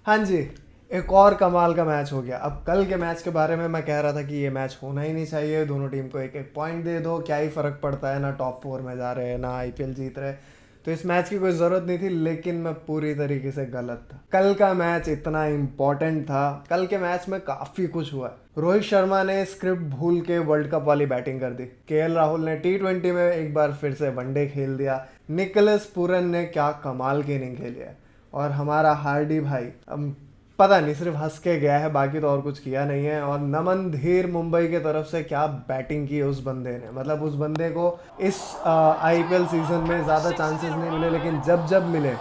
हाँ जी, एक और कमाल का मैच हो गया। अब कल के मैच के बारे में मैं कह रहा था कि ये मैच होना ही नहीं चाहिए, दोनों टीम को एक एक पॉइंट दे दो, क्या ही फ़र्क पड़ता है, ना टॉप फोर में जा रहे हैं ना आईपीएल जीत रहे। तो इस मैच की कोई ज़रूरत नहीं थी, लेकिन मैं पूरी तरीके से गलत था। कल का मैच इतना इम्पोर्टेंट था। कल के मैच में काफ़ी कुछ हुआ। रोहित शर्मा ने स्क्रिप्ट भूल के वर्ल्ड कप वाली बैटिंग कर दी। केएल राहुल ने टी20 में एक बार फिर से वनडे खेल दिया। निकोलस पूरन ने क्या कमाल की इनिंग खेली है। और हमारा हार्डी भाई पता नहीं सिर्फ हंस के गया है, बाकी तो और कुछ किया नहीं है। और नमन धीर मुंबई की तरफ से क्या बैटिंग की उस बंदे ने, मतलब उस बंदे को इस आईपीएल सीजन में ज़्यादा चांसेस नहीं मिले, लेकिन जब जब मिले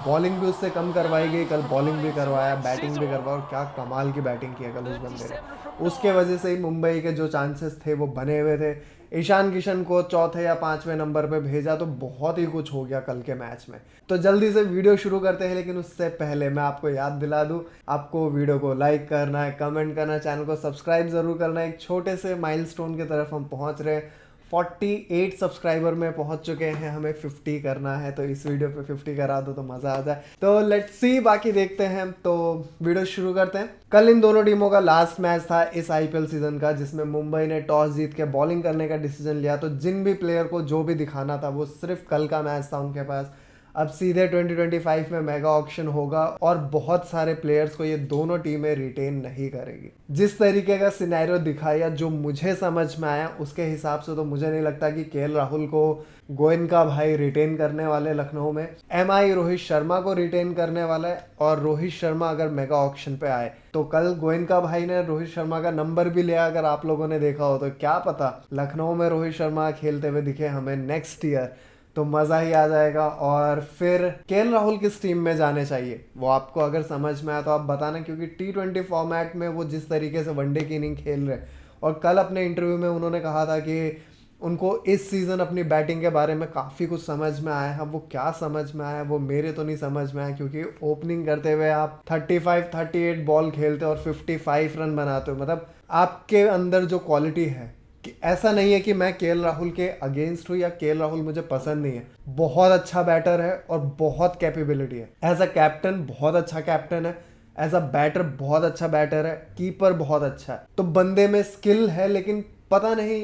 बॉलिंग भी उससे कम करवाई गई। कल बॉलिंग भी करवाया, बैटिंग भी करवाया, और क्या कमाल की बैटिंग की है कल उस बंदे ने। उसके वजह से ही मुंबई के जो चांसेस थे वो बने हुए थे। ईशान किशन को चौथे या पांचवें नंबर पे भेजा तो बहुत ही कुछ हो गया कल के मैच में। तो जल्दी से वीडियो शुरू करते हैं, लेकिन उससे पहले मैं आपको याद दिला दूं, आपको वीडियो को लाइक करना है, कमेंट करना है, चैनल को सब्सक्राइब जरूर करना है। एक छोटे से माइलस्टोन की तरफ हम पहुंच रहे हैं। 48 सब्सक्राइबर में पहुंच चुके हैं, हमें 50 करना है। तो इस वीडियो पे 50 करा दो तो मज़ा आ जाए। तो लेट्स सी, बाकी देखते हैं। तो वीडियो शुरू करते हैं। कल इन दोनों टीमों का लास्ट मैच था इस आईपीएल सीजन का, जिसमें मुंबई ने टॉस जीत के बॉलिंग करने का डिसीजन लिया। तो जिन भी प्लेयर को जो भी दिखाना था वो सिर्फ कल का मैच था उनके पास। अब सीधे 2025 में मेगा ऑक्शन होगा और बहुत सारे प्लेयर्स को ये दोनों टीमें रिटेन नहीं करेगी। जिस तरीके का सिनेरियो दिखाया, जो मुझे समझ में आया उसके हिसाब से, तो मुझे नहीं लगता कि केएल राहुल को गोयनका भाई रिटेन करने वाले लखनऊ में। एमआई रोहित शर्मा को रिटेन करने वाला है, और रोहित शर्मा अगर मेगा ऑक्शन पे आए तो कल गोयनका भाई ने रोहित शर्मा का नंबर भी लिया। अगर आप लोगों ने देखा हो तो क्या पता लखनऊ में रोहित शर्मा खेलते हुए दिखे हमें नेक्स्ट ईयर, तो मज़ा ही आ जाएगा। और फिर केएल राहुल किस टीम में जाने चाहिए वो आपको अगर समझ में आया तो आप बताना, क्योंकि टी20 फॉर्मेट में वो जिस तरीके से वनडे की इनिंग खेल रहे, और कल अपने इंटरव्यू में उन्होंने कहा था कि उनको इस सीज़न अपनी बैटिंग के बारे में काफ़ी कुछ समझ में आया है। वो क्या समझ में आया वो मेरे तो नहीं समझ में आया, क्योंकि ओपनिंग करते हुए आप 38 बॉल खेलते हो और 55 रन बनाते हो। मतलब आपके अंदर जो क्वालिटी है, कि ऐसा नहीं है कि मैं केएल राहुल के अगेंस्ट हूँ या केएल राहुल मुझे पसंद नहीं है। बहुत अच्छा बैटर है और बहुत कैपेबिलिटी है। एज अ कैप्टन बहुत अच्छा कैप्टन है, एज अ बैटर बहुत अच्छा बैटर है, कीपर बहुत अच्छा है। तो बंदे में स्किल है, लेकिन पता नहीं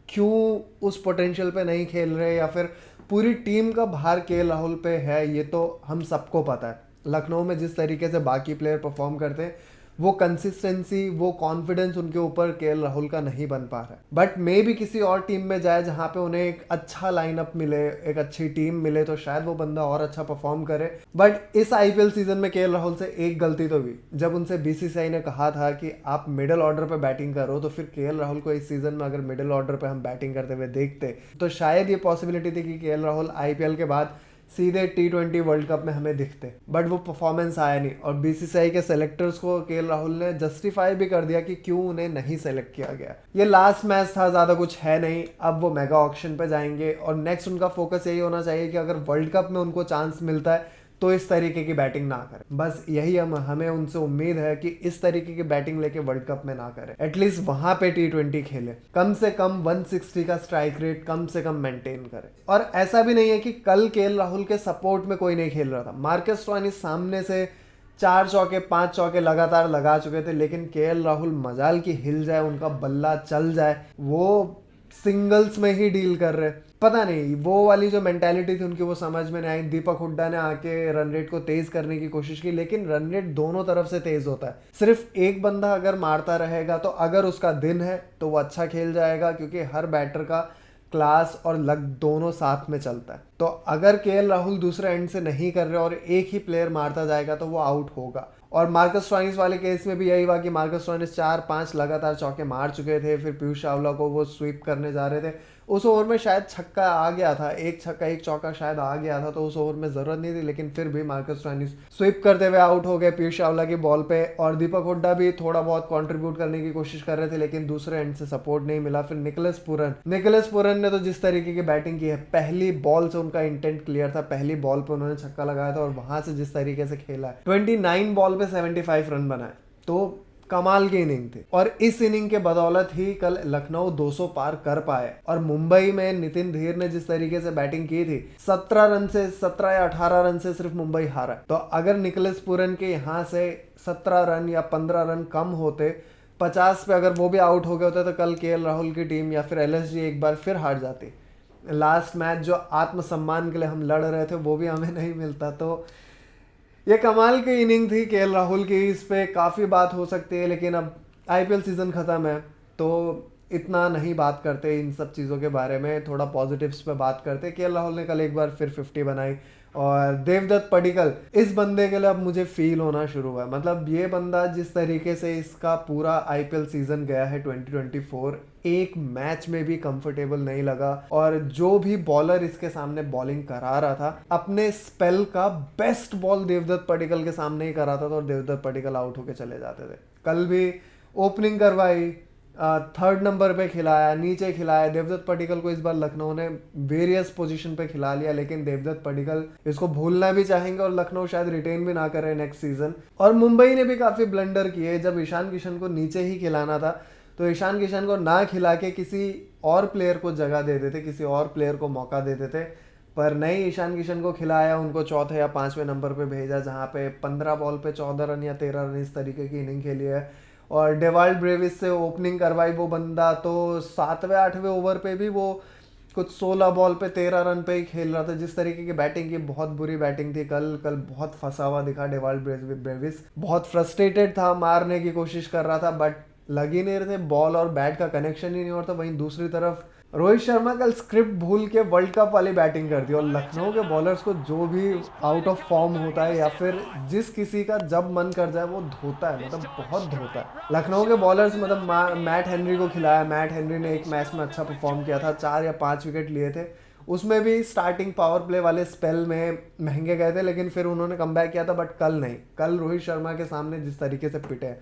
क्यों उस पोटेंशियल पे नहीं खेल रहे, या फिर पूरी टीम का भार केएल राहुल पे है। ये तो हम सबको पता है। लखनऊ में जिस तरीके से बाकी प्लेयर परफॉर्म करते हैं, वो कंसिस्टेंसी, वो कॉन्फिडेंस उनके ऊपर केएल राहुल का नहीं बन पा रहा है। बट मे भी किसी और टीम में जाए जहां पे उन्हें एक अच्छा लाइनअप मिले, एक अच्छी टीम मिले, तो शायद वो बंदा और अच्छा परफॉर्म करे। बट इस आईपीएल सीजन में केएल राहुल से एक गलती तो हुई। जब उनसे बीसीसीआई ने कहा था कि आप मिडिल ऑर्डर पे बैटिंग करो, तो फिर केएल राहुल को इस सीजन में अगर मिडिल ऑर्डर पे हम बैटिंग करते हुए देखते तो शायद ये पॉसिबिलिटी थी कि केएल राहुल आईपीएल के बाद सीधे टी20 वर्ल्ड कप में हमें दिखते। बट वो परफॉर्मेंस आया नहीं, और बीसीसीआई के सेलेक्टर्स को केएल राहुल ने जस्टिफाई भी कर दिया कि क्यों उन्हें नहीं सेलेक्ट किया गया। ये लास्ट मैच था, ज़्यादा कुछ है नहीं। अब वो मेगा ऑक्शन पे जाएंगे, और नेक्स्ट उनका फोकस यही होना चाहिए कि अगर वर्ल्ड कप में उनको चांस मिलता है तो इस तरीके की बैटिंग ना करें। बस यही हमें उनसे उम्मीद है कि इस तरीके की बैटिंग लेके वर्ल्ड कप में ना करें। एटलीस्ट वहां पे टी20 खेले, कम से कम 160 का स्ट्राइक रेट कम से कम मेंटेन करें। और ऐसा भी नहीं है कि कल केएल राहुल के सपोर्ट में कोई नहीं खेल रहा था। मार्कस स्टोइनिस सामने से 4 चौके 5 चौके लगातार लगा चुके थे, लेकिन केएल राहुल मजाल की हिल जाए, उनका बल्ला चल जाए, वो सिंगल्स में ही डील कर रहे। पता नहीं वो वाली जो मेंटालिटी थी उनकी वो समझ में नहीं आई। दीपक हुड्डा ने आके रन रेट को तेज करने की कोशिश की, लेकिन रन रेट दोनों तरफ से तेज होता है। सिर्फ एक बंदा अगर मारता रहेगा तो अगर उसका दिन है तो वो अच्छा खेल जाएगा, क्योंकि हर बैटर का क्लास और लक दोनों साथ में चलता है। तो अगर केएल राहुल दूसरे एंड से नहीं कर रहे और एक ही प्लेयर मारता जाएगा तो वो आउट होगा। और मार्कस स्टोइनिस वाले केस में भी यही हुआ कि मार्कस स्टोइनिस 4-5 लगातार चौके मार चुके थे, फिर पीयूष चावला को वो स्वीप करने जा रहे थे। उस ओवर में शायद छक्का आ गया था, एक छक्का एक चौका शायद आ गया था, तो उस ओवर में जरूरत नहीं थी, लेकिन फिर भी मार्कस स्टोइनिस स्वीप करते हुए आउट हो गए पीयूष चावला की बॉल पे। और दीपक हुड्डा भी थोड़ा बहुत कंट्रीब्यूट करने की कोशिश कर रहे थे, लेकिन दूसरे एंड से सपोर्ट नहीं मिला। फिर निकोलस पूरन ने तो जिस तरीके की बैटिंग की है, पहली बॉल से उनका इंटेंट क्लियर था, पहली बॉल पे उन्होंने छक्का लगाया था, और वहां से जिस तरीके से खेला है, 29 बॉल पे 75 रन बनाए, तो कमाल की इनिंग थी और इस इनिंग के बदौलत ही कल लखनऊ 200 पार कर पाए। और मुंबई में नितिन धीर ने जिस तरीके से बैटिंग की थी, 17 या 18 रन से सिर्फ मुंबई हारा। तो अगर निकोलस पूरन के यहाँ से 17 रन या 15 रन कम होते, 50 पे अगर वो भी आउट हो गए होते, तो कल केएल राहुल की टीम या फिर एलएसजी एक बार फिर हार जाती। लास्ट मैच जो आत्मसम्मान के लिए हम लड़ रहे थे वो भी हमें नहीं मिलता। तो ये कमाल की इनिंग थी केएल राहुल की, इस पे काफ़ी बात हो सकती है, लेकिन अब आईपीएल सीज़न ख़त्म है तो इतना नहीं बात करते इन सब चीज़ों के बारे में, थोड़ा पॉजिटिव्स पे बात करते। केएल राहुल ने कल एक बार फिर 50 बनाई और देवदत्त पडिक्कल, इस बंदे के लिए अब मुझे फील होना शुरू हुआ है। मतलब ये बंदा जिस तरीके से इसका पूरा आईपीएल सीजन गया है 2024, एक मैच में भी कंफर्टेबल नहीं लगा और जो भी बॉलर इसके सामने बॉलिंग करा रहा था, अपने स्पेल का बेस्ट बॉल देवदत्त पडिक्कल के सामने ही करा था और देवदत्त पडिक्कल आउट होके चले जाते थे। कल भी ओपनिंग करवाई, थर्ड नंबर पे खिलाया, नीचे खिलाया। देवदत्त पडिक्कल को इस बार लखनऊ ने वेरियस पोजीशन पे खिला लिया, लेकिन देवदत्त पडिक्कल इसको भूलना भी चाहेंगे और लखनऊ शायद रिटेन भी ना करे नेक्स्ट सीजन। और मुंबई ने भी काफ़ी ब्लंडर किए, जब ईशान किशन को नीचे ही खिलाना था तो ईशान किशन को ना खिला के किसी और प्लेयर को जगह दे देते, किसी और प्लेयर को मौका दे देते, पर नहीं, ईशान किशन को खिलाया, उनको चौथे या 5वें नंबर पे भेजा, जहाँ पे 15 बॉल पे 14 रन या 13 रन इस तरीके की इनिंग खेली है। और डेवाल्ड ब्रेविस से ओपनिंग करवाई वो बंदा, तो 7वें 8वें ओवर पे भी वो कुछ 16 बॉल पे 13 रन पे ही खेल रहा था। जिस तरीके की बैटिंग की, बहुत बुरी बैटिंग थी कल बहुत फंसा हुआ दिखा डेवाल्ड ब्रेविस, बहुत फ्रस्ट्रेटेड था, मारने की कोशिश कर रहा था बट लग ही नहीं रहे थे, बॉल और बैट का कनेक्शन ही नहीं होता। वहीं दूसरी तरफ रोहित शर्मा कल स्क्रिप्ट भूल के वर्ल्ड कप वाली बैटिंग कर दी और लखनऊ के बॉलर्स को जो भी आउट ऑफ फॉर्म होता है या फिर जिस किसी का जब मन कर जाए वो धोता है, मतलब बहुत धोता है लखनऊ के बॉलर्स। मतलब मैट हेनरी को खिलाया, मैट हेनरी ने एक मैच में अच्छा परफॉर्म किया था, 4 या 5 विकेट लिए थे, उसमें भी स्टार्टिंग पावर प्ले वाले स्पेल में महंगे गए थे, लेकिन फिर उन्होंने कमबैक किया था। बट कल नहीं, कल रोहित शर्मा के सामने जिस तरीके से पिटे,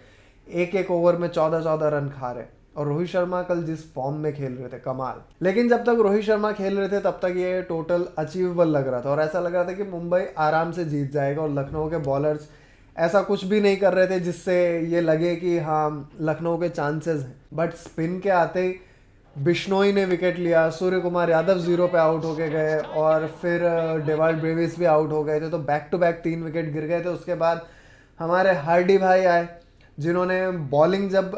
एक ओवर में 14 रन खा रहे, और रोहित शर्मा कल जिस फॉर्म में खेल रहे थे, कमाल। लेकिन जब तक रोहित शर्मा खेल रहे थे तब तक ये टोटल अचीवेबल लग रहा था और ऐसा लग रहा था कि मुंबई आराम से जीत जाएगा। और लखनऊ के बॉलर्स ऐसा कुछ भी नहीं कर रहे थे जिससे ये लगे कि हाँ लखनऊ के चांसेस हैं। बट स्पिन के आते ही बिश्नोई ने विकेट लिया, सूर्य कुमार यादव 0 पे आउट होके गए और फिर डेवाल्ड ब्रेविस भी आउट हो गए थे, तो बैक टू बैक 3 विकेट गिर गए थे। उसके बाद हमारे हार्डी भाई आए, जिन्होंने बॉलिंग, जब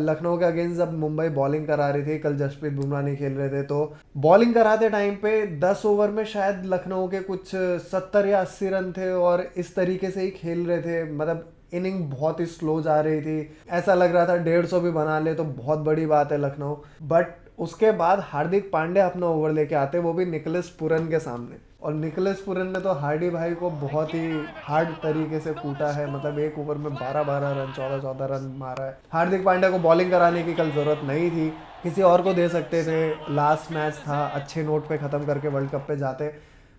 लखनऊ के अगेंस्ट जब मुंबई बॉलिंग करा रही थी, कल जसप्रीत बुमराह नहीं खेल रहे थे, तो बॉलिंग कराते टाइम पे 10 ओवर में शायद लखनऊ के कुछ 70 या 80 रन थे और इस तरीके से ही खेल रहे थे। मतलब इनिंग बहुत ही स्लो जा रही थी, ऐसा लग रहा था 150 भी बना ले तो बहुत बड़ी बात है लखनऊ। बट उसके बाद हार्दिक पांड्या अपना ओवर लेके आते, वो भी निकोलस पूरन के सामने, और निकोलस पूरन ने तो हार्डी भाई को बहुत ही हार्ड तरीके से कूटा है। मतलब एक ओवर में 12 रन, 14 रन मारा है। हार्दिक पांड्या को बॉलिंग कराने की कल जरूरत नहीं थी, किसी और को दे सकते थे, लास्ट मैच था, अच्छे नोट पे ख़त्म करके वर्ल्ड कप पे जाते।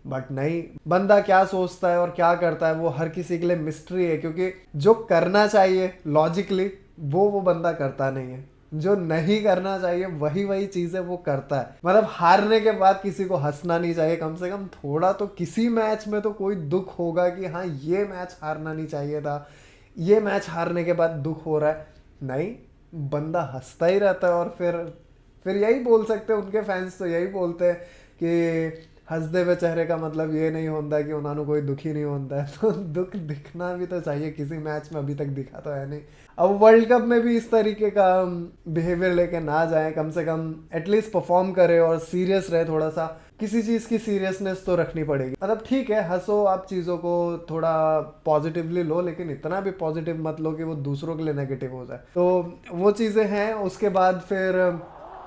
बट नहीं, बंदा क्या सोचता है और क्या करता है वो हर किसी के लिए मिस्ट्री है, क्योंकि जो करना चाहिए लॉजिकली वो बंदा करता नहीं है, जो नहीं करना चाहिए वही चीज़ें वो करता है। मतलब हारने के बाद किसी को हंसना नहीं चाहिए, कम से कम थोड़ा तो किसी मैच में तो कोई दुख होगा कि हाँ ये मैच हारना नहीं चाहिए था, ये मैच हारने के बाद दुख हो रहा है। नहीं, बंदा हंसता ही रहता है। और फिर यही बोल सकते हैं, उनके फैंस तो यही बोलते हैं कि हंसदे हुए चेहरे का मतलब ये नहीं होता कि उन्होंने कोई दुख ही नहीं होता है। तो दुख दिखना भी तो चाहिए, किसी मैच में अभी तक दिखा तो है नहीं। अब वर्ल्ड कप में भी इस तरीके का बिहेवियर लेके ना जाएं, कम से कम एटलीस्ट परफॉर्म करे और सीरियस रहे थोड़ा सा। किसी चीज़ की सीरियसनेस तो रखनी पड़ेगी। मतलब ठीक है, हंसो आप, चीज़ों को थोड़ा पॉजिटिवली लो, लेकिन इतना भी पॉजिटिव मत लो कि वो दूसरों के लिए नेगेटिव हो जाए। तो वो चीज़ें हैं। उसके बाद फिर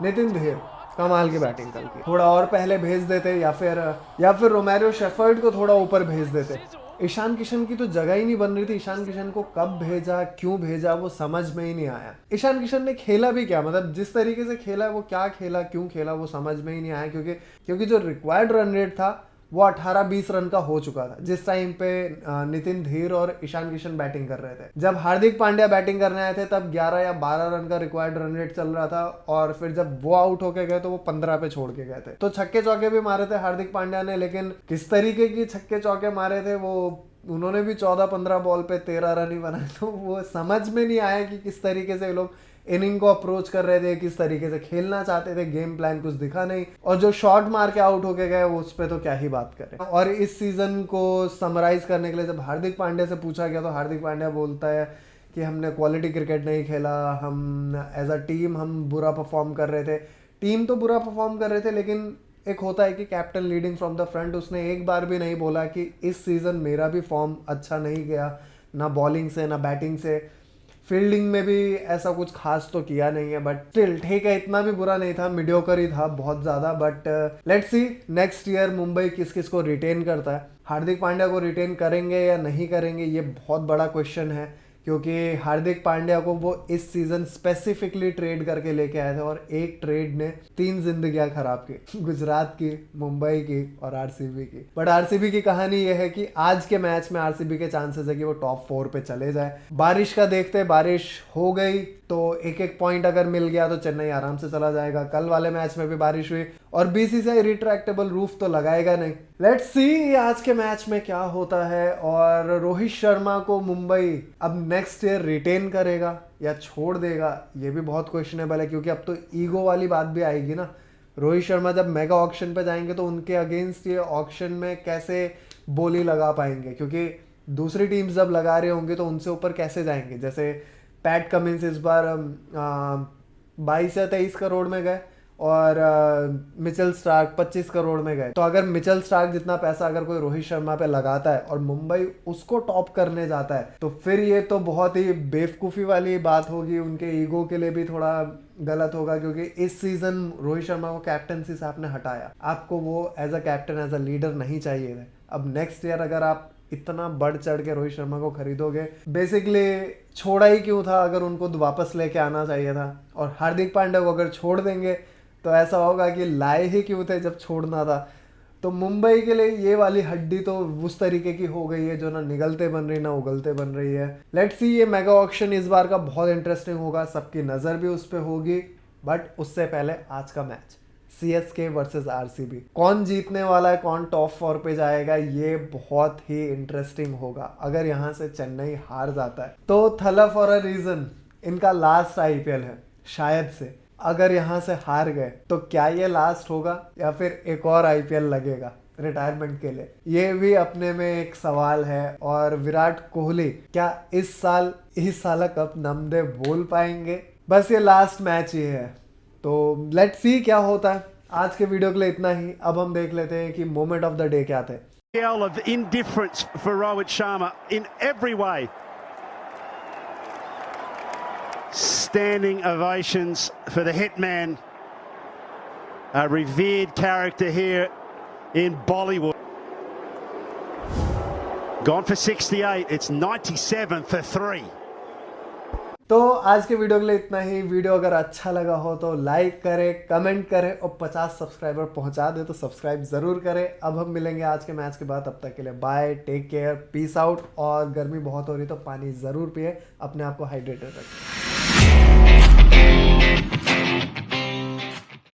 नितिन धीर, कमाल की बैटिंग कल की, थोड़ा और पहले भेज देते या फिर रोमेरो शेफर्ड को थोड़ा ऊपर भेज देते। ईशान किशन की तो जगह ही नहीं बन रही थी। ईशान किशन को कब भेजा, क्यों भेजा, वो समझ में ही नहीं आया। ईशान किशन ने खेला भी क्या, मतलब जिस तरीके से खेला वो क्या खेला, क्यों खेला, वो समझ में ही नहीं आया। क्योंकि जो रिक्वायर्ड रन रेट था वो 18-20 रन का हो चुका था जिस टाइम पे नितिन धीर और ईशान किशन बैटिंग कर रहे थे। जब हार्दिक पांड्या बैटिंग करने आए थे तब 11 या 12 रन का रिक्वायर्ड रन रेट चल रहा था, और फिर जब वो आउट होके गए तो वो 15 पे छोड़ के गए थे। तो छक्के चौके भी मारे थे हार्दिक पांड्या ने, लेकिन किस तरीके की छक्के चौके मारे थे वो उन्होंने भी 14-15 बॉल पे 13 रन ही बनाए, तो वो समझ में नहीं आया कि किस तरीके से ये लोग इनिंग को अप्रोच कर रहे थे, किस तरीके से खेलना चाहते थे, गेम प्लान कुछ दिखा नहीं, और जो शॉट मार के आउट होके गए उस पर तो क्या ही बात करें। और इस सीजन को समराइज करने के लिए जब हार्दिक पांड्या से पूछा गया तो हार्दिक पांड्या बोलता है कि हमने क्वालिटी क्रिकेट नहीं खेला, हम एज अ टीम हम बुरा परफॉर्म कर रहे थे। टीम तो बुरा परफॉर्म कर रहे थे, लेकिन एक होता है कि captain leading from the front, उसने एक बार भी नहीं बोला कि इस सीज़न मेरा भी फॉर्म अच्छा नहीं गया, ना बॉलिंग से ना बैटिंग से, फील्डिंग में भी ऐसा कुछ खास तो किया नहीं है, बट स्टिल ठीक है, इतना भी बुरा नहीं था, मीडियोकर ही था बहुत ज़्यादा। But let's see next year Mumbai किस किस को रिटेन करता है। हार्दिक पांड्या को रिटेन करेंगे या नहीं करेंगे, ये बहुत बड़ा क्वेश्चन है, क्योंकि हार्दिक पांड्या को वो इस सीज़न स्पेसिफिकली ट्रेड करके लेके आए थे, और एक ट्रेड ने 3 जिंदगियां खराब की, गुजरात की, मुंबई की और आरसीबी की। बट आरसीबी की कहानी ये है कि आज के मैच में आरसीबी के चांसेस है कि वो टॉप 4 पे चले जाए। बारिश का देखते, बारिश हो गई तो एक एक पॉइंट अगर मिल गया तो चेन्नई आराम से चला जाएगा। कल वाले मैच में भी बारिश हुई, और बीसीसीआई रिट्रैक्टेबल रूफ तो लगाएगा नहीं। लेट्स सी आज के मैच में क्या होता है, और रोहित शर्मा को मुंबई अब नेक्स्ट ईयर रिटेन करेगा या छोड़ देगा, ये भी बहुत क्वेश्चनेबल है, क्योंकि अब तो ईगो वाली बात भी आएगी ना। रोहित शर्मा जब मेगा ऑक्शन पे जाएंगे तो उनके अगेंस्ट ये ऑक्शन में कैसे बोली लगा पाएंगे, क्योंकि दूसरी टीम्स जब लगा रहे होंगे तो उनसे ऊपर कैसे जाएंगे। जैसे पैट कमिंस इस बार 22 या 23 करोड़ में गए, और मिचेल स्टार्क 25 करोड़ में गए। तो अगर मिचेल स्टार्क जितना पैसा अगर कोई रोहित शर्मा पे लगाता है और मुंबई उसको टॉप करने जाता है, तो फिर ये तो बहुत ही बेवकूफ़ी वाली बात होगी, उनके ईगो के लिए भी थोड़ा गलत होगा, क्योंकि इस सीजन रोहित शर्मा को कैप्टनसी से आपने हटाया, आपको वो as a captain as a leader नहीं चाहिए थे। अब नेक्स्ट ईयर अगर आप इतना बढ़ चढ़ के रोहित शर्मा को खरीदोगे, बेसिकली छोड़ा ही क्यों था, अगर उनको वापस लेके आना चाहिए था। और हार्दिक पांड्या को अगर छोड़ देंगे तो ऐसा होगा कि लाए ही क्यों थे जब छोड़ना था। तो मुंबई के लिए ये वाली हड्डी तो उस तरीके की हो गई है जो ना निगलते बन रही ना उगलते बन रही है। लेट्स सी, ये मेगा ऑक्शन इस बार का बहुत इंटरेस्टिंग होगा, सबकी नज़र भी उस पर होगी। बट उससे पहले आज का मैच सीएसके वर्सेस आरसीबी, कौन जीतने वाला है, कौन टॉप 4 पे जाएगा, ये बहुत ही इंटरेस्टिंग होगा। अगर यहाँ से चेन्नई हार जाता है तो थला फॉर अ रीजन इनका लास्ट आईपीएल है शायद से। अगर यहाँ से हार गए तो क्या ये लास्ट होगा या फिर एक और आईपीएल लगेगा रिटायरमेंट के लिए, ये भी अपने में एक सवाल है। और विराट कोहली क्या इस साल कप नमदे बोल पाएंगे, बस ये लास्ट मैच ही है। तो लेट्स सी क्या होता है। आज के वीडियो के लिए इतना ही। अब हम देख लेते हैं कि मोमेंट ऑफ द डे क्या थे। of indifference for Rohit Sharma in every way. Standing ovations for the hitman, a revered character here in Bollywood. Gone for 68, it's 97 for 3. तो आज के वीडियो के लिए इतना ही। वीडियो अगर अच्छा लगा हो तो लाइक करें, कमेंट करें, और 50 सब्सक्राइबर पहुंचा दे तो सब्सक्राइब ज़रूर करें। अब हम मिलेंगे आज के मैच के बाद, तब तक के लिए bye, take care, peace out. और गर्मी बहुत हो रही तो पानी ज़रूर पिए, अपने आप को हाइड्रेटेड रखें।